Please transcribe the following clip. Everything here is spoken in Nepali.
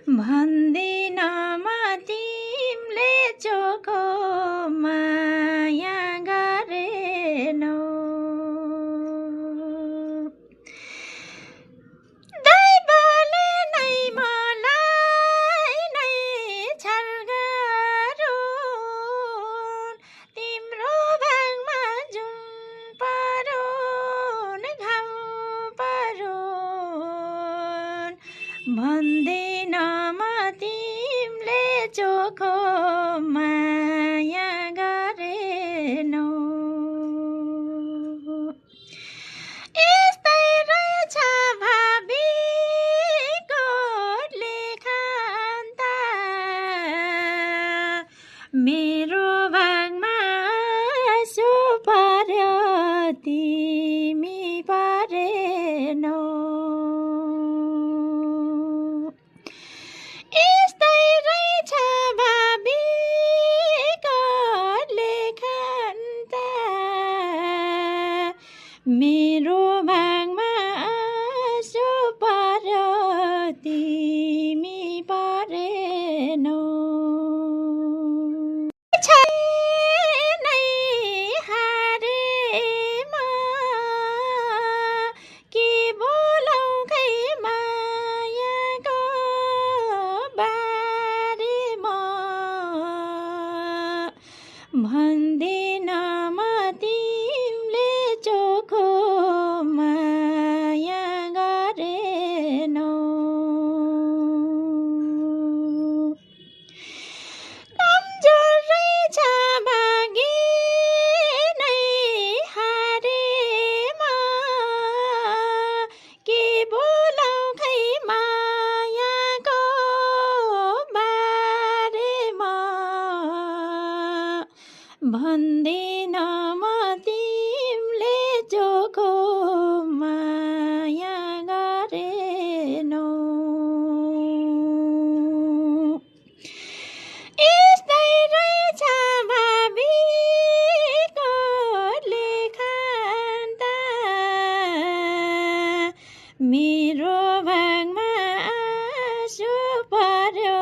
भन्दिन म तिमीले चोखो माया गरेनौ। दैवले नै मलाई नै छल गरुन्, तिम्रो भागमा जुन परुन् घाउ परुन्। भन्दिन म तिमीले चोखो माया गरेनौ। यस्तै रहेछ भावीको लेखन त, मेरो भागमा आँसु पर्यो तिमी परेनौ। यस्तै रहेछ भावीको लेखन त, मेरो भागमा आँसु पर्यो तिमी परेनौ। नै हारेमा के बोलौ खै मायाको बारेमा। भन्दिन म तिमीले चोखो माया गरेनौ। कमजोर रहेछ भागी नै हारेमा, के बोलौ खै मायाको बारेमा। भन्दिन म तिमीले चोखो माया गरेनौ। यस्तै रहेछ भावीको लेखन त, मेरो भागमा आँसु पर्यो